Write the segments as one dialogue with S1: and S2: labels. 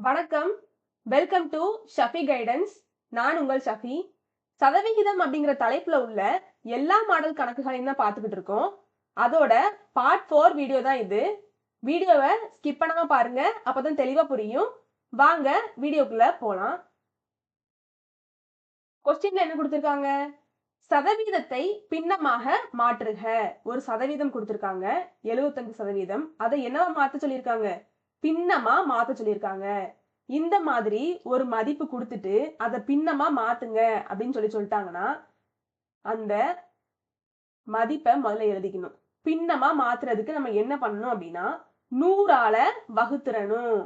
S1: வணக்கம். Welcome to Shafi guidance. நான் உங்கள் ஷஃபி. சதவிகிதம் அப்படிங்கிற தலைப்புல உள்ள எல்லா மாடல் கணக்குகளையும் தான் பார்த்துக்கிட்டு இருக்கோம். அதோட பார்ட் 4 வீடியோ தான் இது. வீடியோவை ஸ்கிப் பண்ணாம பாருங்க. அப்பதான் தெளிவா புரியும். வாங்க வீடியோக்குள்ள போலாம். கொஸ்டின்ல என்ன கொடுத்திருக்காங்க? சதவீதத்தை பின்னமாக மாற்றுக. ஒரு சதவீதம் கொடுத்திருக்காங்க. 75%. அதை என்னவா மாத்த சொல்லியிருக்காங்க? பின்னமா மாத்த சொல்லியிருக்காங்க. இந்த மாதிரி ஒரு மதிப்பு கொடுத்துட்டு அதை பின்னமா மாத்துங்க அப்படின்னு சொல்லிட்டாங்கன்னா அந்த மதிப்பை முதல்ல எழுதிக்கணும். பின்னமா மாத்துறதுக்கு நம்ம என்ன பண்ணணும் அப்படின்னா 100ஆல வகுத்துறணும்.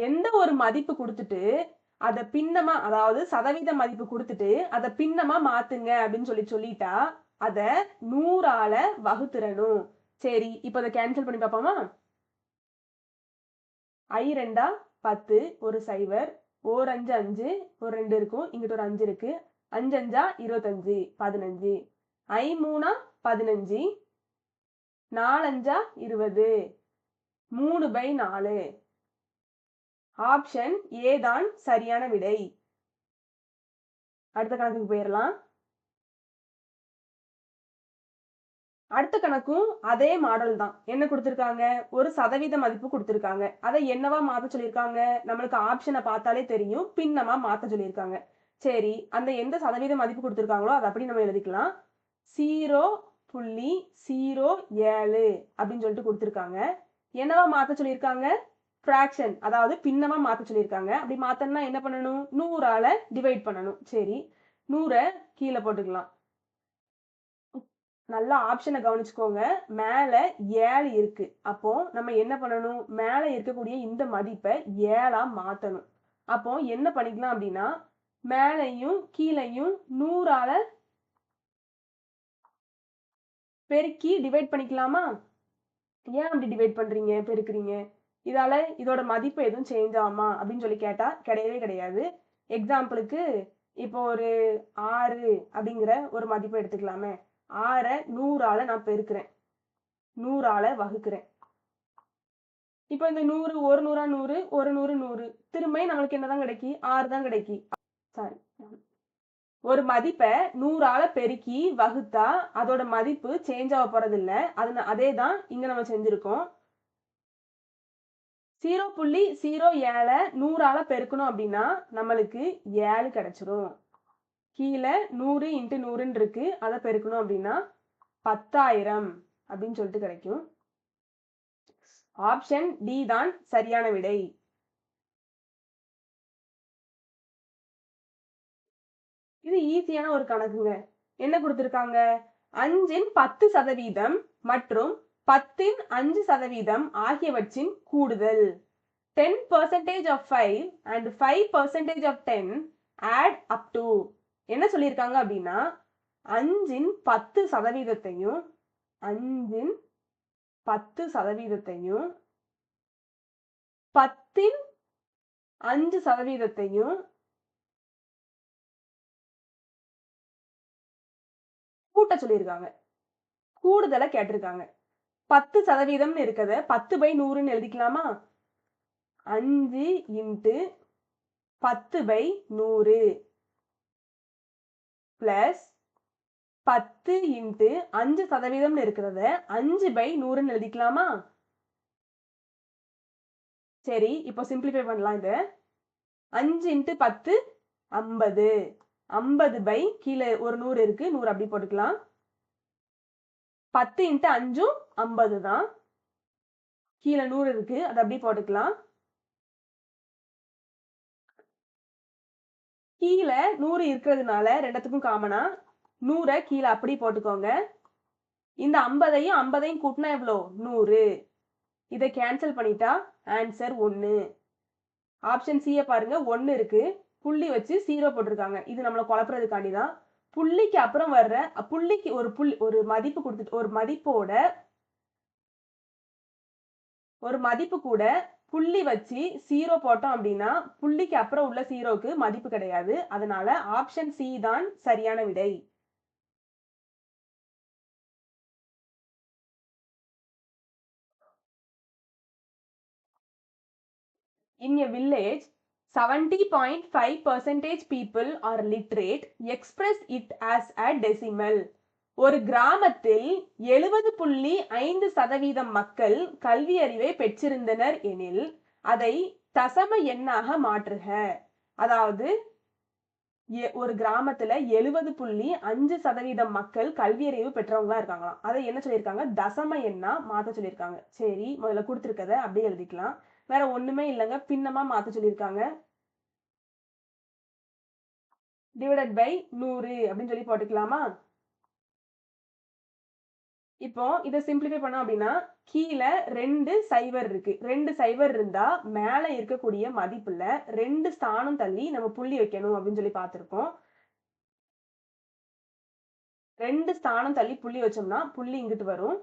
S1: எந்த ஒரு மதிப்பு கொடுத்துட்டு அதை பின்னமா, அதாவது சதவீத மதிப்பு கொடுத்துட்டு அதை பின்னமா மாத்துங்க அப்படின்னு சொல்லிட்டா அதை 100ஆல வகுத்துறணும். சரி, இப்ப அதை கேன்சல் பண்ணி பார்ப்போமா? ஐ 2 10, ஒரு 0, ஓர் 5 5, ஒரு 2 இருக்கும், இங்கிட்ட ஒரு 5 இருக்கு. 5 5 25, 15. ஐ 3 15, 4 5 20, 3/4. ஆப்ஷன் ஏ தான் சரியான விடை. அடுத்த கணக்குக்கு போயிடலாம். அடுத்த கணக்கும் அதே மாடல் தான். என்ன கொடுத்திருக்காங்க? ஒரு சதவீத மதிப்பு கொடுத்திருக்காங்க. அதை என்னவா மாத்த சொல்லியிருக்காங்க? நம்மளுக்கு ஆப்ஷனை பார்த்தாலே தெரியும். பின்னமா மாத்த சொல்லியிருக்காங்க. சரி, அந்த எந்த சதவீத மதிப்பு கொடுத்திருக்காங்களோ அதை அப்படி நம்ம எழுதிக்கலாம். 0.07 அப்படின்னு சொல்லிட்டு கொடுத்திருக்காங்க. என்னவா மாத்த சொல்லியிருக்காங்க? ஃப்ராக்ஷன், அதாவது பின்னமா மாத்த சொல்லியிருக்காங்க. அப்படி மாத்தணும்னா என்ன பண்ணணும்? 100ஆல டிவைட் பண்ணணும். சரி, 100 கீழே போட்டுக்கலாம். நல்லா ஆப்ஷனை கவனிச்சுக்கோங்க. மேல 7 இருக்கு. அப்போ நம்ம என்ன பண்ணணும்? மேல இருக்கக்கூடிய இந்த மதிப்பை 7ஆ மாத்தணும். அப்போ என்ன பண்ணிக்கலாம் அப்படின்னா மேலையும் கீழையும் 100ஆல பெருக்கி டிவைட் பண்ணிக்கலாமா? ஏன் அப்படி டிவைட் பண்றீங்க, பெருக்குறீங்க? இதால இதோட மதிப்பு எதுவும் சேஞ்ச் ஆகுமா அப்படின்னு சொல்லி கேட்டா கிடையவே கிடையாது. எக்ஸாம்பிளுக்கு இப்போ ஒரு 6 அப்படிங்கிற ஒரு மதிப்பை எடுத்துக்கலாமே. 6 100ஆல நான் பெருக்கிறேன், 100ஆல வகுக்கிறேன். இப்போ இந்த 100 ஒரு 100ஆ 100, ஒரு 100 100. திரும்ப நம்மளுக்கு என்னதான் கிடைக்கி? 6 தான் கிடைக்கி. சாரி, ஒரு மதிப்பை 100ஆல பெருக்கி வகுத்தா அதோட மதிப்பு சேஞ்ச் ஆக போறது இல்ல. அதே தான் இங்க நம்ம செஞ்சிருக்கோம். 0.07 100ஆல பெருக்கணும் அப்படின்னா நம்மளுக்கு 7 கிடைச்சிரும். கீழே 100 × 100 இருக்கு, அதை பெருக்கணும் அப்படின்னா 10,000 அப்படின்னு சொல்லிட்டு கிடைக்கும். ஆப்ஷன் டி தான் சரியான விடை. இது ஈஸியான ஒரு கணக்குங்க. என்ன கொடுத்திருக்காங்க? 5ன் 10% மற்றும் 10ன் 5% ஆகியவற்றின் கூடுதல். 10% of 5 and 5% of 10 add up to. என்ன சொல்லியிருக்காங்க அப்படின்னா 5ன் 10%த்தையும் 5ன் 10%த்தையும் 10ன் 5%த்தையும் கூட்ட சொல்லியிருக்காங்க. கூடுதலை கேட்டிருக்காங்க. 10% இருக்கத 10/100ன்னு எழுதிக்கலாமா? 5 × 10/100 பிளஸ் 10 × 5% இருக்கிறத 5/100ன்னு எழுதிக்கலாமா? சரி, இப்போ சிம்பிளிஃபை பண்ணலாம். இதை 5 × 10 50. 50 கீழே ஒரு 100 இருக்கு, 100 அப்படி போட்டுக்கலாம். 10 × 5ம் 50 தான். கீழே 100 இருக்கு, அதை அப்படி போட்டுக்கலாம். கீழே 100 இருக்கிறதுனால ரெண்டுத்துக்கும் காமனா 100 கீழே அப்படி போட்டுக்கோங்க. இந்த 50ஐயும் 50ஐயும் கூட்டினா எவ்வளோ? 100. இதை கேன்சல் பண்ணிட்டா ஆன்சர் 1. ஆப்ஷன் சியை பாருங்க, 1 இருக்கு, புள்ளி வச்சு 0 போட்டிருக்காங்க. இது நம்மளை குழப்புறதுக்காண்டி தான். புள்ளிக்கு அப்புறம் வர்ற புள்ளிக்கு ஒரு மதிப்பு கொடுத்துட்டு ஒரு மதிப்பு கூட புள்ளி வச்சு 0 போட்டோம் அப்படின்னா புள்ளிக்கு அப்புறம் உள்ள 0க்கு மதிப்பு கிடையாது. அதனால ஆப்ஷன் சி தான் சரியான விடை. In a village, 70.5% people are literate. Express it as a decimal. ஒரு கிராமத்தில் 70.5% மக்கள் கல்வி அறிவை பெற்றிருந்தனர் எனில் அதை தசம எண்ணாக மாற்றுக. அதாவது ஒரு கிராமத்துல 70.5% மக்கள் கல்வி அறிவு பெற்றவங்களா இருக்காங்களாம். அதை என்ன சொல்லியிருக்காங்க? தசம எண்ணா மாத்த சொல்லியிருக்காங்க. சரி, முதல்ல கொடுத்துருக்கத அப்படியே எழுதிக்கலாம். வேற ஒண்ணுமே இல்லைங்க, பின்னமா மாத்த சொல்லியிருக்காங்க. டிவைடட் பை 100 அப்படின்னு சொல்லி போட்டுக்கலாமா? இப்போ இதை சிம்பிளிஃபை பண்ணோம் அப்படின்னா கீழே 2 0 இருக்கு. 2 0 இருந்தா மேல இருக்கக்கூடிய மதிப்புல 2 ஸ்தானம் தள்ளி நம்ம புள்ளி வைக்கணும் அப்படின்னு சொல்லி பார்த்திருக்கோம். 2 ஸ்தானம் தள்ளி புள்ளி வச்சோம்னா புள்ளி இங்கிட்டு வரும்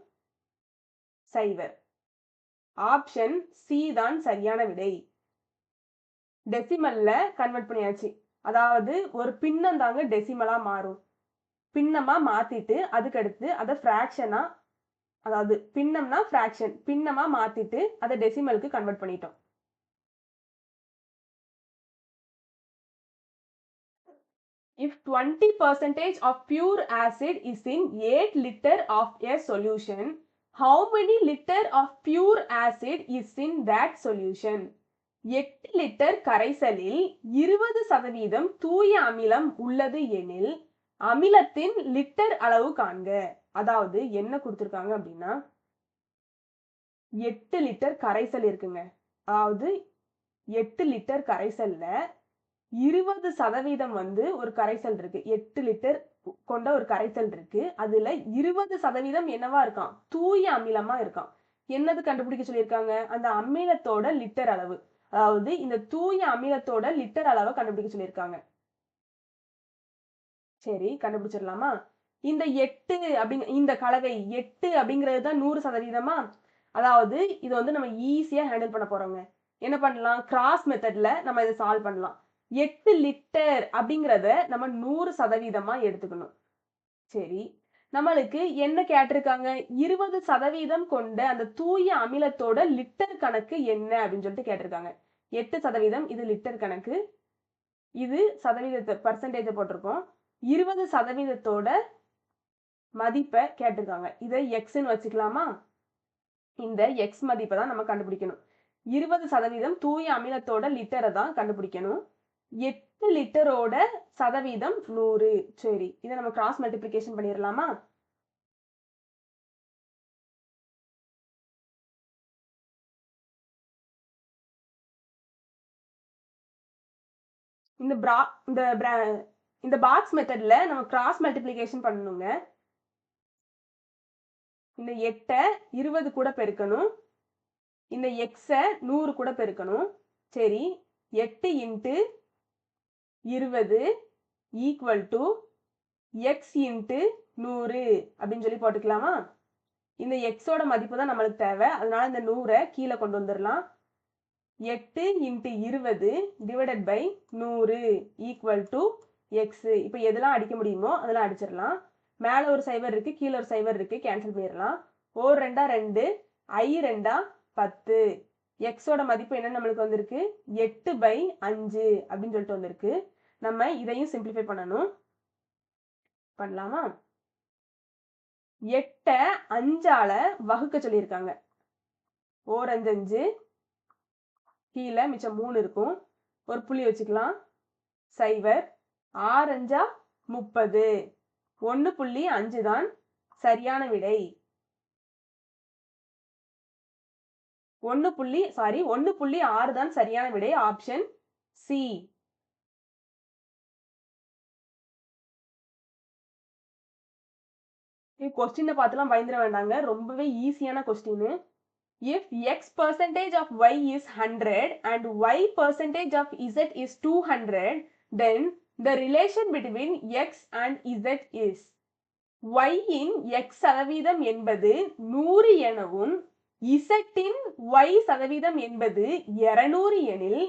S1: 0. ஆப்ஷன் சி தான் சரியான விடை. டெசிமல்ல கன்வெர்ட் பண்ணியாச்சு. அதாவது ஒரு பின்னம் தாங்க டெசிமலா மாறும். பின்னமா மாத்திட்டு அதுக்கடுத்து அதை ஃப்ராக்ஷனா, அதாவது பின்னம்னா ஃப்ராக்ஷன், பின்னமா மாத்திட்டு அதை டெசிமலுக்கு கன்வெர்ட் பண்ணிட்டோம். If 20% of pure acid is in 8 liter of a solution, how many liter of pure acid is in that solution? 8 litre கரைசலில் 20% தூய அமிலம் உள்ளது எனில் அமிலத்தின் லிட்டர் அளவு காண்க. அதாவது என்ன கொடுத்திருக்காங்க அப்படின்னா 8 லிட்டர் கரைசல் இருக்குங்க. அதாவது 8 லிட்டர் கரைசல்ல 20% வந்து ஒரு கரைசல் இருக்கு. 8 லிட்டர் கொண்ட ஒரு கரைசல் இருக்கு. அதுல 20% என்னவா இருக்கான்? தூய அமிலமா இருக்கான். என்னது கண்டுபிடிக்க சொல்லியிருக்காங்க? அந்த அமிலத்தோட லிட்டர் அளவு. அதாவது இந்த தூய அமிலத்தோட லிட்டர் அளவை கண்டுபிடிக்க சொல்லியிருக்காங்க. சரி, கண்டுபிடிச்சிடலாமா? இந்த 8 அப்படிங்க இந்த கலவை 8 அப்படிங்கிறது தான் 100%. அதாவது இது வந்து நம்ம ஈஸியா ஹேண்டில் பண்ண போறோங்க. என்ன பண்ணலாம்? கிராஸ் மெத்தட்ல நம்ம இதை சால்வ் பண்ணலாம். 8 லிட்டர் அப்படிங்கிறத நம்ம 100% எடுத்துக்கணும். சரி, நம்மளுக்கு என்ன கேட்டிருக்காங்க? 20% கொண்ட அந்த தூய அமிலத்தோட லிட்டர் கணக்கு என்ன அப்படின்னு சொல்லிட்டு கேட்டிருக்காங்க. 8%, இது லிட்டர் கணக்கு, இது சதவீதத்தை பர்சன்டேஜ் போட்டிருக்கோம். 20%தோட மதிப்பை கேட்டிருக்காங்க. இதை எக்ஸ்ன்னு வச்சுக்கலாமா? இந்த எக்ஸ் மதிப்பை தான் நம்ம கண்டுபிடிக்கணும். 20% தூய அமிலத்தோட லிட்டரை தான் கண்டுபிடிக்கணும். 8 லிட்டரோட சதவீதம் 100. சரி, இதை நம்ம கிராஸ் மல்டிப்ளிகேஷன் பண்ணிடலாமா? இந்த பாக்ஸ் மெத்தட்ல நம்ம கிராஸ் மல்டிப்ளிகேஷன் பண்ணணுங்க. இந்த 8 20 கூட பெருக்கணும். இந்த எக்ஸை 100 கூட பெருக்கணும். சரி, 8 into 20 equal to X into 100 அப்படின்னு சொல்லி போட்டுக்கலாமா? இந்த எக்ஸோட மதிப்பு தான் நம்மளுக்கு தேவை. அதனால இந்த 100 கீழே கொண்டு வந்துடலாம். 8 into 20 divided by 100 equal to x. இப்போ எதெல்லாம் அடிக்க முடியுமோ அதெல்லாம் அடிச்சிடலாம். மேலே ஒரு 0 இருக்கு, கீழே ஒரு 0 இருக்கு, கேன்சல் பண்ணிடலாம். 4 2 2, I 2 10. எக்ஸோட மதிப்பு என்ன நம்மளுக்கு வந்திருக்கு? 8/5 அப்படின்னு சொல்லிட்டு வந்திருக்கு. நம்ம இதையும் சிம்பிளிஃபை பண்ணணும். பண்ணலாமா? 8 5ஆல வகுக்க சொல்லியிருக்காங்க. 4 5 5, கீழே மிச்சம் 3 இருக்கும். ஒரு புள்ளி வச்சுக்கலாம். 0 6 5 30. 1.5 தான் சரியான விடை. 1.6 தான் சரியான விடை. Option C. கொஸ்டினை பார்த்துலாம் பயந்துட வேண்டாங்க, ரொம்பவே ஈஸியான question. If x percentage of y is 100 and y percentage of z is 200, then the relation between x and z is y in x சதவீதம் என்பது 100 எனவும் z இன் y சதவீதம் என்பது 200 எனில்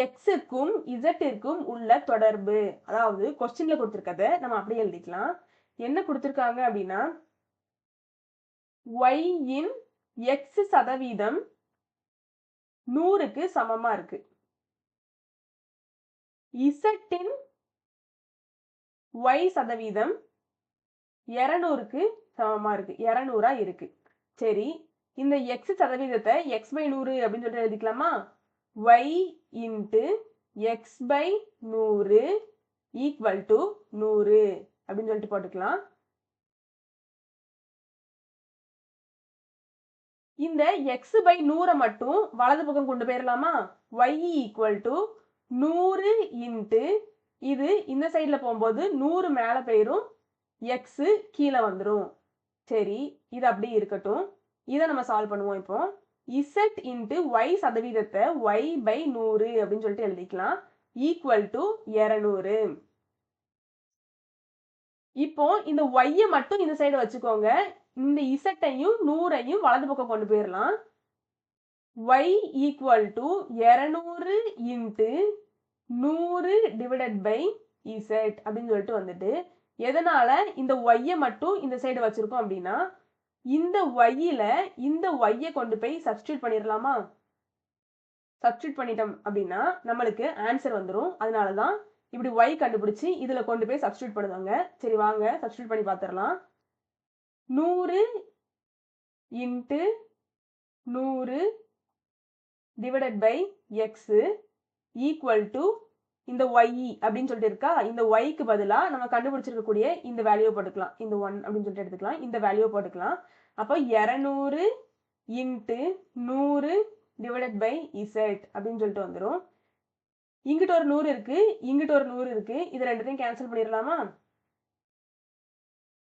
S1: x-க்கும் z-க்கும் உள்ள தொடர்பு. அதாவது கொஸ்டின்ல கொடுத்திருக்கத நம்ம அப்படியே எழுதிக்கலாம். என்ன கொடுத்திருக்காங்க அப்படின்னா y இன் x சதவீதம் 100க்கு சமமா இருக்கு. இசட்டின் y சதவீதம் 200க்கு சமமா இருக்கு. 200ஆ இருக்கு. சரி, இந்த x சதவீதத்தை x by 100 அப்படின்னு சொல்லிட்டு எழுதிக்கலாமா? y into x by 100 equal to 100 அப்படின்னு சொல்லிட்டு போட்டுக்கலாம். இந்த x by 100 மட்டும் வலது பக்கம் கொண்டு போயிடலாமா? y equal to 100 into இது இந்த சைடுல போகும்போது 100 மேல போயிரும், x கீழே வந்துரும். சரி, இது அப்படியே இருக்கட்டும். இதை நம்ம சால்வ் பண்ணுவோம். இப்போ z into y சதவீதத்தை y by 100 அப்படின்னு சொல்லிட்டு எழுதிக்கலாம். Equal to 200. இப்போ இந்த y மட்டும் இந்த சைடு வச்சுக்கோங்க. இந்த z-ஐயும் 100ஐயும் வலது பக்கம் கொண்டு போயிடலாம். y equal to 200 into 100 divided by z அப்படின்னு சொல்லிட்டு வந்துட்டு, எதனால இந்த y மட்டும் இந்த சைடு வச்சிருக்கோம் அப்படின்னா, இந்த y-ல இந்த y-ஐ கொண்டு போய் சப்ஸ்டியூட் பண்ணிடலாமா? சப்ஸ்டியூட் பண்ணிட்டோம் அப்படின்னா நம்மளுக்கு ஆன்சர் வந்துடும். அதனால தான் இப்படி y கண்டுபிடிச்சி இதுல கொண்டு போய் சப்ஸ்டியூட் பண்ணுவாங்க. சரி, வாங்க சப்ஸ்டியூட் பண்ணி பார்த்துடலாம். 100 into 100 divided by x equal to இந்த y அப்படின்னு சொல்லிட்டு இருக்கா, இந்த y-க்கு பதிலா நம்ம கண்டுபிடிச்சிருக்கக்கூடிய இந்த வேல்யூவை போட்டுக்கலாம். இந்த 1 அப்படின்னு சொல்லிட்டு எடுத்துக்கலாம். இந்த வேல்யூவை போட்டுக்கலாம். அப்போ 200 into 100 divided by z அப்படின்னு சொல்லிட்டு வந்துடும். இங்கிட்ட ஒரு 100 இருக்கு, இங்கிட்ட ஒரு 100 இருக்கு. இது ரெண்டுத்தையும் கேன்சல் பண்ணிடலாமா?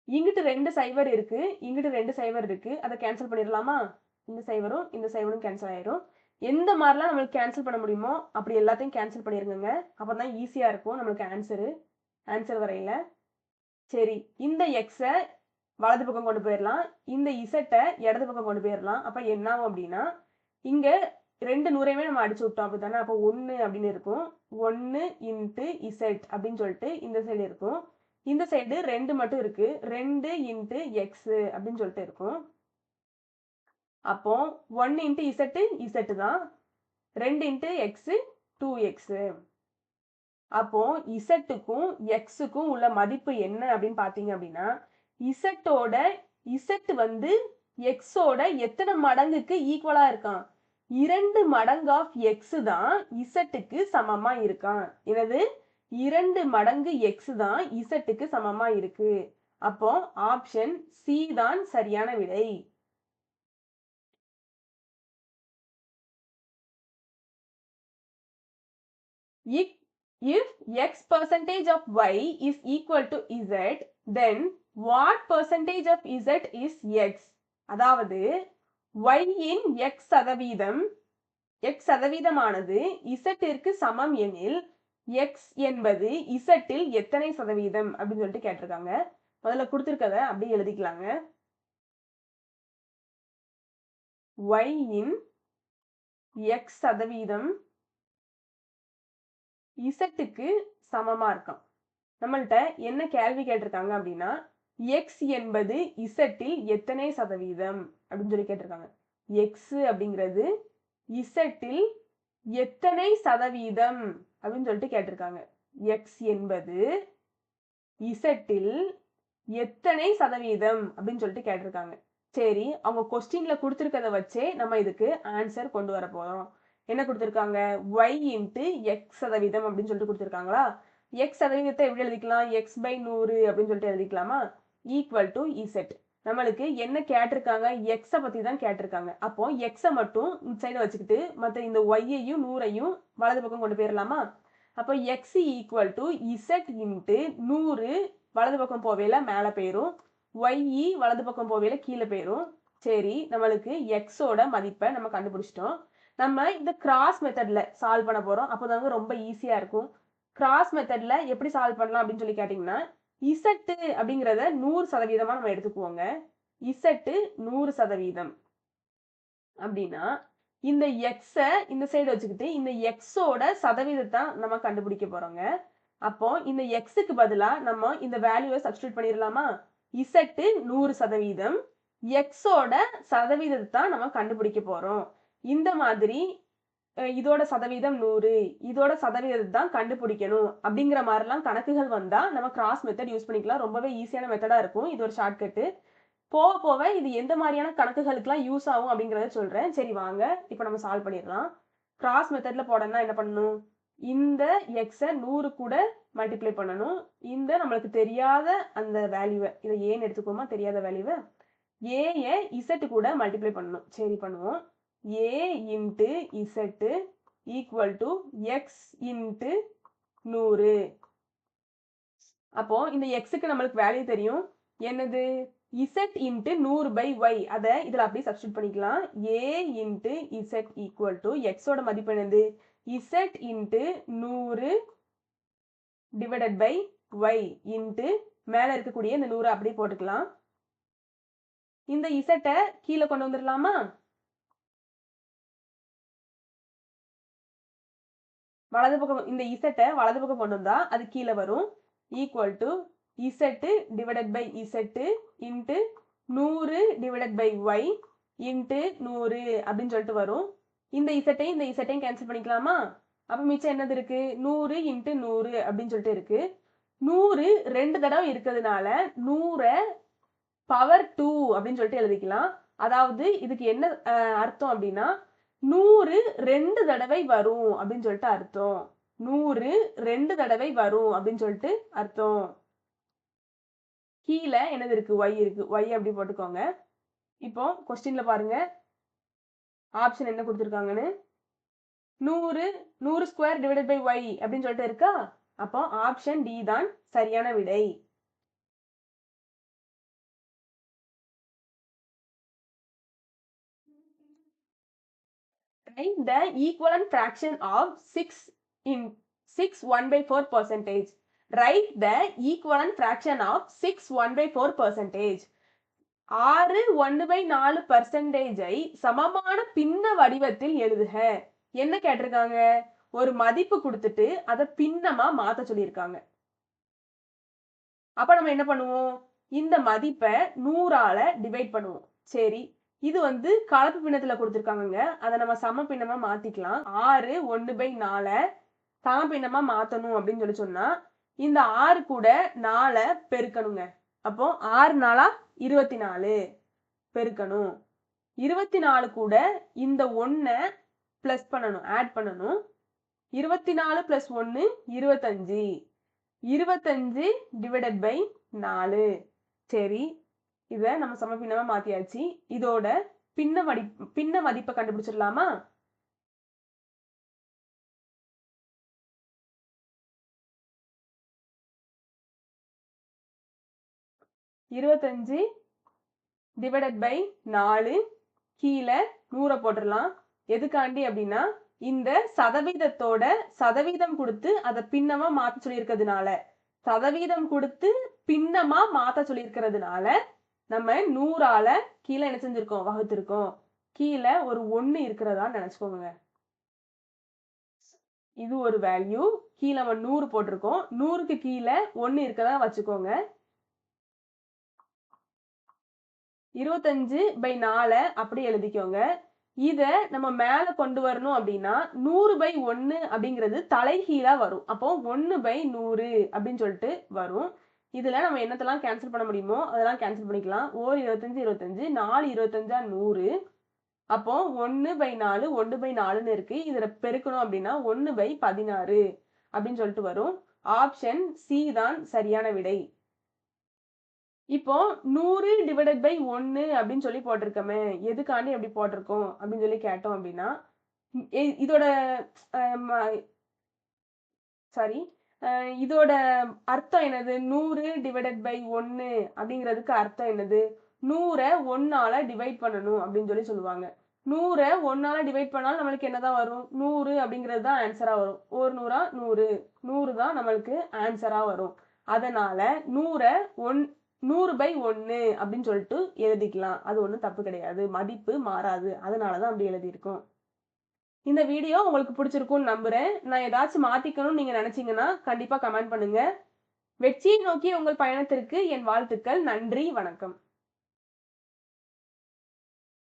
S1: இங்கிட்டு 2 சைவர் இருக்கு, இங்கிட்டு 2 சைவர் இருக்கு. அதை கேன்சல் பண்ணிடலாமா? இந்த சைவரும் இந்த சைவரும் கேன்சல் ஆயிரும். எந்த மாதிரிலாம் நம்மளுக்கு கேன்சல் பண்ண முடியுமோ அப்படி எல்லாத்தையும் கேன்சல் பண்ணிருங்க. அப்பதான் ஈஸியா இருக்கும் நம்மளுக்கு ஆன்சர் வரையில. சரி, இந்த எக்ஸை வலது பக்கம் கொண்டு போயிடலாம், இந்த இசட்டை இடது பக்கம் கொண்டு போயிடலாம். அப்ப என்ன ஆகும் அப்படின்னா, இங்க 2 100யுமே நம்ம அடிச்சு விட்டோம் அப்படித்தானே. அப்போ 1 அப்படின்னு இருக்கும். 1 இன்ட்டு இசட் அப்படின்னு சொல்லிட்டு இந்த சைடு இருக்கும். இந்த சைடு 2 மட்டும் இருக்கு. 2 இன்ட்டு எக்ஸ் அப்படின்னு சொல்லிட்டு இருக்கும். அப்போ 1 இன்ட்டு இசட்டு தான். 2 இன்ட்டு எக்ஸ் 2x. அப்போ இசட்டுக்கும் எக்ஸுக்கும் உள்ள மதிப்பு என்ன அப்படின்னு பார்த்தீங்க அப்படின்னா, இசட் வந்து எக்ஸோட எத்தனை மடங்குக்கு ஈக்குவலா இருக்கான்? 2 மடங்கு ஆஃப் எக்ஸ் தான் இசட்டுக்கு சமமா இருக்கான். எனது 2 மடங்கு எக்ஸ் தான் இசட்டுக்கு சமமா இருக்கு. அப்போ ஆப்ஷன் சி தான் சரியான விடை. If x percentage of y is equal to z, then what percentage of z is x? அதாவது y இன் x சதவீதமானது z-ற்கு சமம் எனில் x என்பது z-இல் எத்தனை சதவீதம் அப்படின்னு சொல்லிட்டு கேட்டிருக்காங்க. முதல்ல கொடுத்திருக்கத அப்படியே எழுதிக்கலாங்க. y இன் x சதவீதம் இசட்டுக்கு சமமா இருக்கான். நம்மள்ட்ட என்ன கேள்வி கேட்டிருக்காங்க அப்படின்னா, எக்ஸ் என்பது இசட்டில் எத்தனை சதவீதம் அப்படின்னு சொல்லி கேட்டிருக்காங்க. எக்ஸ் அப்படிங்கிறது இசட்டில் எத்தனை சதவீதம் அப்படின்னு சொல்லிட்டு கேட்டிருக்காங்க. எக்ஸ் என்பது இசட்டில் எத்தனை சதவீதம் அப்படின்னு சொல்லிட்டு கேட்டிருக்காங்க. சரி, அவங்க கொஸ்டின்ல கொடுத்துருக்கத வச்சே நம்ம இதுக்கு ஆன்சர் கொண்டு வர போறோம். என்ன கொடுத்துருக்காங்க? y இன்ட்டு எக்ஸ் சதவீதம் அப்படின்னு சொல்லிட்டு கொடுத்துருக்காங்களா? எக்ஸ் சதவீதத்தை எப்படி எழுதிக்கலாம்? எக்ஸ் பை 100 அப்படின்னு சொல்லிட்டு எழுதிக்கலாமா? Equal to Z. நம்மளுக்கு என்ன கேட்டிருக்காங்க? எக்ஸை பத்தி தான் கேட்டிருக்காங்க. அப்போ எக்ஸை மட்டும் இந்த சைடு வச்சுக்கிட்டு மற்ற இந்த ஒய்யையும் 100ஐயும் வலது பக்கம் கொண்டு போயிடலாமா? அப்போ X equal to Z into 100 வலது பக்கம் போவேல மேலே போயிரும், ஒய் வலது பக்கம் போவேல கீழே போயிரும். சரி, நம்மளுக்கு எக்ஸோட மதிப்பை நம்ம கண்டுபிடிச்சிட்டோம். நம்ம இந்த கிராஸ் மெத்தட்ல சால்வ் பண்ண போறோம். அப்போதாங்க ரொம்ப ஈஸியா இருக்கும். கிராஸ் மெத்தட்ல எப்படி சால்வ் பண்ணலாம் அப்படின்னு சொல்லி கேட்டீங்கன்னா, இசட்டு அப்படிங்கிறத 100% நம்ம எடுத்துக்குவோங்க. இசட்டு 100% அப்படின்னா இந்த எக்ஸை இந்த சைடு வச்சுக்கிட்டு இந்த எக்ஸோட சதவீதத்தை நம்ம கண்டுபிடிக்க போறோங்க. அப்போ இந்த எக்ஸுக்கு பதிலா நம்ம இந்த வேல்யூவை சப்ஸ்டியூட் பண்ணிடலாமா? இசட்டு 100%, எக்ஸோட சதவீதத்தை தான் நம்ம கண்டுபிடிக்க போறோம். இந்த மாதிரி இதோட சதவீதம் 100, இதோட சதவீதம் தான் கண்டுபிடிக்கணும் அப்படிங்கிற மாதிரிலாம் கணக்குகள் வந்தா நம்ம கிராஸ் மெத்தட் யூஸ் பண்ணிக்கலாம். ரொம்பவே ஈஸியான மெத்தடா இருக்கும். இது ஒரு ஷார்ட்கட்டு. போக போக இது எந்த மாதிரியான கணக்குகளுக்கெல்லாம் யூஸ் ஆகும் அப்படிங்கிறத சொல்றேன். சரி வாங்க இப்போ நம்ம சால்வ் பண்ணிடலாம். கிராஸ் மெத்தட்ல போடணும்னா என்ன பண்ணணும்? இந்த எக்ஸை 100 கூட மல்டிப்ளை பண்ணணும். இந்த நம்மளுக்கு தெரியாத அந்த வேல்யூவை, இதை ஏன்னு எடுத்துக்கோமா, தெரியாத வேல்யூவை ஏயை இசட் கூட மல்டிப்ளை பண்ணணும். சரி பண்ணுவோம். A into Z equal to X into 100. அப்போ இந்த எக்ஸுக்கு நம்மளுக்கு வேல்யூ தெரியும். என்னது? Z into 100/y. அதை இதில் அப்படியே சப்ஸ்டியூட் பண்ணிக்கலாம். A into Z equal to எக்ஸோட மதிப்பு என்னது? Z into 100 divided by y into மேலே இருக்கக்கூடிய இந்த 100 அப்படியே போட்டுக்கலாம். இந்த இசட்டை கீழே கொண்டு வந்துடலாமா? வலது பக்கம் இந்த இசட்டை வலது பக்கம் கொண்டு வந்தா அது கீழே வரும். Equal to z divided by z into 100 divided by y into 100 அப்படின்னு சொல்லிட்டு வரும். இந்த இசட்டையும் கேன்சல் பண்ணிக்கலாமா? அப்போ மிச்சம் என்னது இருக்கு? 100 இன்ட்டு 100 அப்படின்னு சொல்லிட்டு இருக்கு. 100 2 தடவை இருக்கிறதுனால 100 பவர் 2 அப்படின்னு சொல்லிட்டு எழுதிக்கலாம். அதாவது இதுக்கு என்ன அர்த்தம் அப்படின்னா 100 2 தடவை வரும் அப்படின்னு சொல்லிட்டு அர்த்தம். 100 2 தடவை வரும் அப்படின்னு சொல்லிட்டு அர்த்தம். கீழே என்னது இருக்கு? y இருக்கு. y அப்படி போட்டுக்கோங்க. இப்போ கொஸ்டின்ல பாருங்க ஆப்ஷன் என்ன கொடுத்துருக்காங்கன்னு. 100 ஸ்கொயர் டிவைடட் பை y அப்படின்னு சொல்லிட்டு இருக்கா? அப்போ ஆப்ஷன் டி தான் சரியான விடை. Write the equivalent fraction of 6 1/4 percentage. Write the equivalent fraction of 6 1/4 percentage. 6 1/4 percentage-ஐ சமமான பின்ன வடிவத்தில் எழுதுக. என்ன கேட்டிருக்காங்க? ஒரு மதிப்பு கொடுத்துட்டு அதை பின்னமா மாத்த சொல்லியிருக்காங்க. அப்ப நம்ம என்ன பண்ணுவோம்? இந்த மதிப்பை 100ஆல டிவைட் பண்ணுவோம். சரி, இது வந்து கலப்பு பின்னத்துல கொடுத்துருக்காங்க. அதை நம்ம சம பின்னமா மாத்திக்கலாம். 6 1/4 சம பின்னமா மாத்தணும் அப்படின்னு சொல்லி சொன்னா இந்த 6 கூட 4 பெருக்கணுங்க. அப்போ 6 நாளா 24 பெருக்கணும். 24 கூட இந்த 1 பிளஸ் பண்ணணும், ஆட் பண்ணணும். 24 பிளஸ் 1 25. 25 divided by 4. சரி, இதை நம்ம சமபின்னமா மாத்தியாச்சு. இதோட பின்ன மதிப்பை கண்டுபிடிச்சிடலாமா? இருபத்தஞ்சு டிவைடட் பை 4 கீழே 100 போட்டுடலாம். எதுக்காண்டி அப்படின்னா இந்த சதவீதத்தோட சதவீதம் கொடுத்து அதை பின்னமா மாத்த சொல்லியிருக்கிறதுனால, சதவீதம் கொடுத்து பின்னமா மாத்த சொல்லியிருக்கிறதுனால நம்ம 100ஆல கீழே என்ன செஞ்சிருக்கோம்? வகுத்திருக்கோம். கீழே ஒரு 1 இருக்கிறதா நினைச்சுக்கோங்க. இது ஒரு வேல்யூ. கீழே நம்ம 100 போட்டிருக்கோம். 100க்கு கீழே 1 இருக்கதா வச்சுக்கோங்க. 25/4 அப்படி எழுதிக்கோங்க. இதை நம்ம மேல கொண்டு வரணும் அப்படின்னா 100/1 அப்படிங்கிறது தலைகீழா வரும். அப்போ 1/100 அப்படின்னு சொல்லிட்டு வரும். இதுல நம்ம என்னத்தெல்லாம் கேன்சல் பண்ண முடியுமோ அதெல்லாம் கேன்சல் பண்ணிக்கலாம். 25 25 4 25 100. அப்போ 1/4 1/4ன்னு இருக்கு. இதுல பெருக்கணும் அப்படின்னா 1/16 அப்படின்னு சொல்லிட்டு வரும். ஆப்ஷன் சி தான் சரியான விடை. இப்போ 100 டிவைடட் பை 1 அப்படின்னு சொல்லி போட்டிருக்கோமே, எதுக்காண்டி அப்படி போட்டிருக்கோம் அப்படின்னு சொல்லி கேட்டோம் அப்படின்னா இதோட சாரி இதோட அர்த்தம் என்னது? 100 டிவைடட் பை 1 அப்படிங்கிறதுக்கு அர்த்தம் என்னது? 100 1ஆல டிவைட் பண்ணணும் அப்படின்னு சொல்லி சொல்லுவாங்க. 100 1ஆல டிவைட் பண்ணாலும் நம்மளுக்கு என்னதான் வரும்? 100 அப்படிங்கிறது தான் ஆன்சரா வரும். ஒரு 100 100 தான் நம்மளுக்கு ஆன்சரா வரும். அதனால 100/1 அப்படின்னு சொல்லிட்டு எழுதிக்கலாம். அது ஒன்றும் தப்பு கிடையாது. மதிப்பு மாறாது. அதனாலதான் அப்படி எழுதியிருக்கோம். இந்த வீடியோ உங்களுக்கு பிடிச்சிருக்கும்னு நம்புறேன். நான் ஏதாச்சும் மாத்திக்கணும்னு நீங்க நினைச்சீங்கன்னா கண்டிப்பா கமெண்ட் பண்ணுங்க. வெற்றியை நோக்கி உங்கள் பயணத்திற்கு என் வாழ்த்துக்கள். நன்றி, வணக்கம்.